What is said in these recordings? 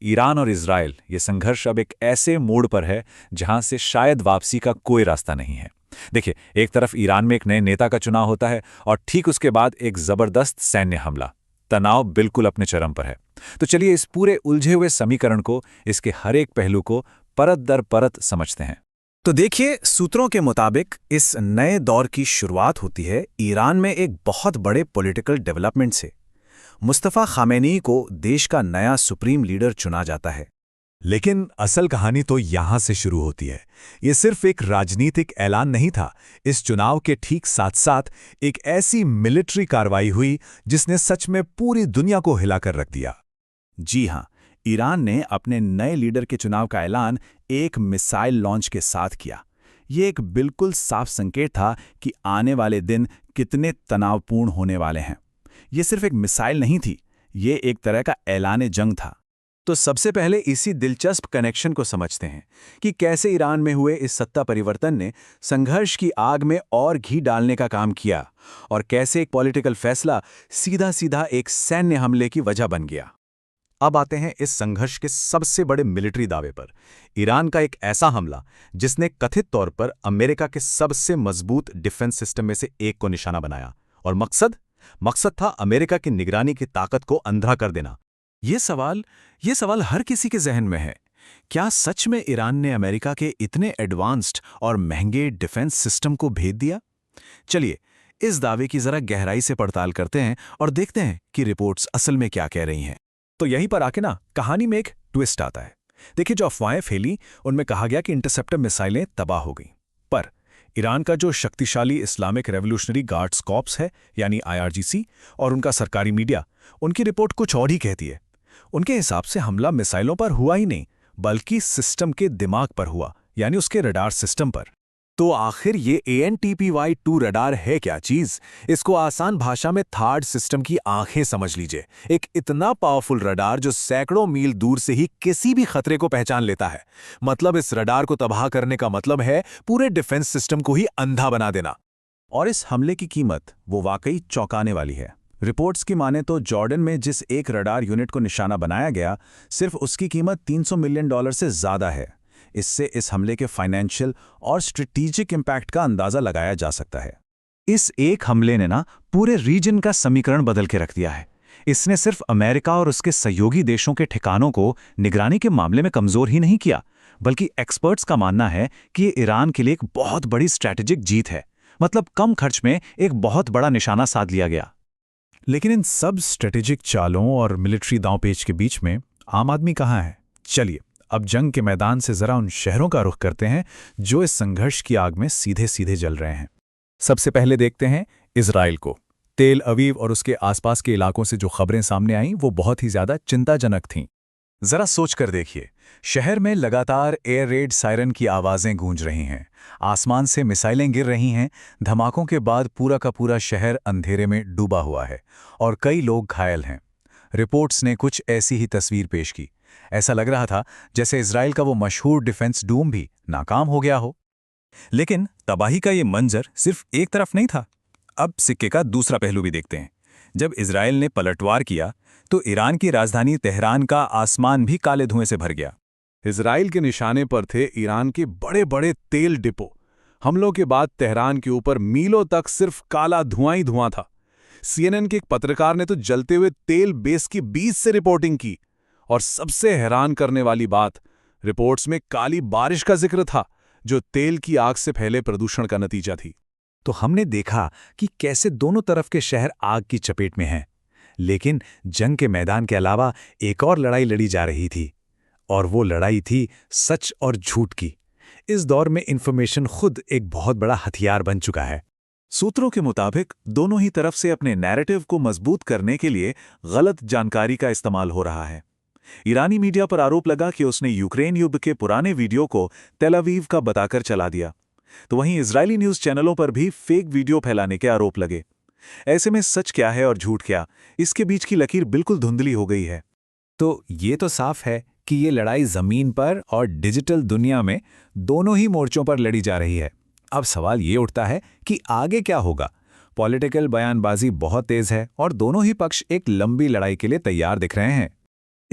Iran और Israel ये संघर्ष अब एक ऐसे मोड़ पर है जहां से शायद वापसी का कोई रास्ता नहीं है। देखिए, एक तरफ ईरान में एक नए नेता का चुनाव होता है और ठीक उसके बाद एक जबरदस्त सैन्य हमला। तनाव बिल्कुल अपने चरम पर है। तो चलिए इस पूरे उलझे हुए समीकरण को, इसके हर एक पहलू को परत दर परत समझते हैं। तो देखिए, सूत्रों के मुताबिक इस नए दौर की शुरुआत होती है ईरान में एक बहुत बड़े पॉलिटिकल डेवलपमेंट से। मुस्तफ़ा खामेनी को देश का नया सुप्रीम लीडर चुना जाता है। लेकिन असल कहानी तो यहां से शुरू होती है। ये सिर्फ एक राजनीतिक ऐलान नहीं था। इस चुनाव के ठीक साथ साथ एक ऐसी मिलिट्री कार्रवाई हुई जिसने सच में पूरी दुनिया को हिलाकर रख दिया। जी हाँ, ईरान ने अपने नए लीडर के चुनाव का ऐलान एक मिसाइल लॉन्च के साथ किया। ये एक बिल्कुल साफ संकेत था कि आने वाले दिन कितने तनावपूर्ण होने वाले हैं। ये सिर्फ एक मिसाइल नहीं थी, ये एक तरह का ऐलान जंग था। तो सबसे पहले इसी दिलचस्प कनेक्शन को समझते हैं कि कैसे ईरान में हुए इस सत्ता परिवर्तन ने संघर्ष की आग में और घी डालने का काम किया, और कैसे एक पॉलिटिकल फैसला सीधा सीधा एक सैन्य हमले की वजह बन गया। अब आते हैं इस संघर्ष के सबसे बड़े मिलिट्री दावे पर। ईरान का एक ऐसा हमला जिसने कथित तौर पर अमेरिका के सबसे मजबूत डिफेंस सिस्टम में से एक को निशाना बनाया। और मकसद था अमेरिका की निगरानी की ताकत को अंधा कर देना। ये सवाल हर किसी के जहन में है। क्या सच में ईरान ने अमेरिका के इतने एडवांस्ड और महंगे डिफेंस सिस्टम को भेद दिया? चलिए इस दावे की जरा गहराई से पड़ताल करते हैं और देखते हैं कि रिपोर्ट्स असल में क्या कह रही हैं। तो यहीं पर आके कहानी में एक ट्विस्ट आता है। देखिए, जो अफवाहें फैली उनमें कहा गया कि इंटरसेप्टर मिसाइलें तबाह हो गईं, पर ईरान का जो शक्तिशाली इस्लामिक रेवोल्यूशनरी गार्ड्स कॉर्प्स है यानी IRGC और उनका सरकारी मीडिया, उनकी रिपोर्ट कुछ और ही कहती है। उनके हिसाब से हमला मिसाइलों पर हुआ ही नहीं, बल्कि सिस्टम के दिमाग पर हुआ, यानी उसके रडार सिस्टम पर। तो आखिर ये ANTPY-2 रडार है क्या चीज? इसको आसान भाषा में थर्ड सिस्टम की आंखें समझ लीजिए। एक इतना पावरफुल रडार जो सैकड़ों मील दूर से ही किसी भी खतरे को पहचान लेता है। मतलब इस रडार को तबाह करने का मतलब है पूरे डिफेंस सिस्टम को ही अंधा बना देना। और इस हमले की कीमत वो वाकई चौंकाने वाली है। रिपोर्ट्स की माने तो जॉर्डन में जिस एक रडार यूनिट को निशाना बनाया गया, सिर्फ उसकी कीमत $300 मिलियन से ज्यादा है। इससे इस हमले के फाइनेंशियल और स्ट्रेटेजिक इंपैक्ट का अंदाजा लगाया जा सकता है। इस एक हमले ने पूरे रीजन का समीकरण बदल के रख दिया है। इसने सिर्फ अमेरिका और उसके सहयोगी देशों के ठिकानों को निगरानी के मामले में कमजोर ही नहीं किया, बल्कि एक्सपर्ट्स का मानना है कि ये ईरान के लिए एक बहुत बड़ी स्ट्रैटेजिक जीत है। मतलब कम खर्च में एक बहुत बड़ा निशाना साध लिया गया। लेकिन इन सब स्ट्रेटेजिक चालों और मिलिट्री दांवपेच के बीच में आम आदमी कहाँ है? चलिए अब जंग के मैदान से जरा उन शहरों का रुख करते हैं जो इस संघर्ष की आग में सीधे सीधे जल रहे हैं। सबसे पहले देखते हैं इजराइल को। तेल अवीव और उसके आसपास के इलाकों से जो खबरें सामने आईं वो बहुत ही ज्यादा चिंताजनक थीं। जरा सोच कर देखिए, शहर में लगातार एयर रेड सायरन की आवाजें गूंज रही हैं, आसमान से मिसाइलें गिर रही हैं। धमाकों के बाद पूरा का पूरा शहर अंधेरे में डूबा हुआ है और कई लोग घायल हैं। रिपोर्ट्स ने कुछ ऐसी ही तस्वीर पेश की। ऐसा लग रहा था जैसे इजराइल का वो मशहूर डिफेंस डूम भी नाकाम हो गया हो। लेकिन तबाही का ये मंजर सिर्फ एक तरफ नहीं था। अब सिक्के का दूसरा पहलू भी देखते हैं। जब इजराइल ने पलटवार किया तो ईरान की राजधानी तेहरान का आसमान भी काले धुएं से भर गया। इजराइल के निशाने पर थे ईरान के बड़े बड़े तेल डिपो। हमलों के बाद तेहरान के ऊपर मीलों तक सिर्फ काला धुआं ही धुआं था। CNN के एक पत्रकार ने तो जलते हुए तेल बेस की बीच से रिपोर्टिंग की। और सबसे हैरान करने वाली बात, रिपोर्ट्स में काली बारिश का जिक्र था, जो तेल की आग से फैले प्रदूषण का नतीजा थी। तो हमने देखा कि कैसे दोनों तरफ के शहर आग की चपेट में हैं। लेकिन जंग के मैदान के अलावा एक और लड़ाई लड़ी जा रही थी, और वो लड़ाई थी सच और झूठ की। इस दौर में इंफॉर्मेशन खुद एक बहुत बड़ा हथियार बन चुका है। सूत्रों के मुताबिक दोनों ही तरफ से अपने नैरेटिव को मजबूत करने के लिए गलत जानकारी का इस्तेमाल हो रहा है। ईरानी मीडिया पर आरोप लगा कि उसने यूक्रेन युद्ध के पुराने वीडियो को तेल अवीव का बताकर चला दिया। तो वहीं इजरायली न्यूज़ चैनलों पर भी फेक वीडियो फैलाने के आरोप लगे। ऐसे में सच क्या है और झूठ क्या, इसके बीच की लकीर बिल्कुल धुंधली हो गई है। तो ये तो साफ है कि ये लड़ाई जमीन पर और डिजिटल दुनिया में दोनों ही मोर्चों पर लड़ी जा रही है। अब सवाल ये उठता है कि आगे क्या होगा। पॉलिटिकल बयानबाजी बहुत तेज है और दोनों ही पक्ष एक लंबी लड़ाई के लिए तैयार दिख रहे हैं।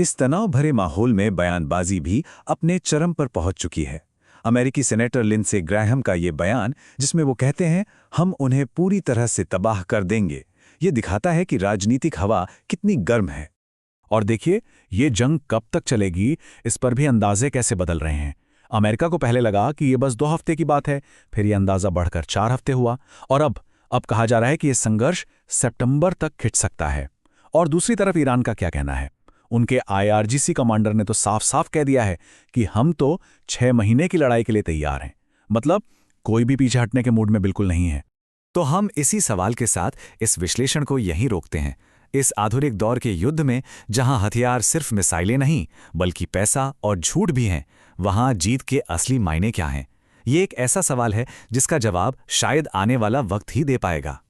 इस तनाव भरे माहौल में बयानबाजी भी अपने चरम पर पहुंच चुकी है। अमेरिकी सेनेटर लिंडसे ग्रैहम का ये बयान, जिसमें वो कहते हैं हम उन्हें पूरी तरह से तबाह कर देंगे, ये दिखाता है कि राजनीतिक हवा कितनी गर्म है। और देखिए, ये जंग कब तक चलेगी, इस पर भी अंदाजे कैसे बदल रहे हैं। अमेरिका को पहले लगा कि ये बस 2 हफ्ते की बात है, फिर ये अंदाजा बढ़कर 4 हफ्ते हुआ, और अब कहा जा रहा है कि ये संघर्ष सितंबर तक खिंच सकता है। और दूसरी तरफ ईरान का क्या कहना है? उनके IRGC कमांडर ने तो साफ साफ कह दिया है कि हम तो 6 महीने की लड़ाई के लिए तैयार हैं। मतलब कोई भी पीछे हटने के मूड में बिल्कुल नहीं है। तो हम इसी सवाल के साथ इस विश्लेषण को यहीं रोकते हैं। इस आधुनिक दौर के युद्ध में जहां हथियार सिर्फ मिसाइलें नहीं बल्कि पैसा और झूठ भी हैं, वहां जीत के असली मायने क्या हैं? ये एक ऐसा सवाल है जिसका जवाब शायद आने वाला वक्त ही दे पाएगा।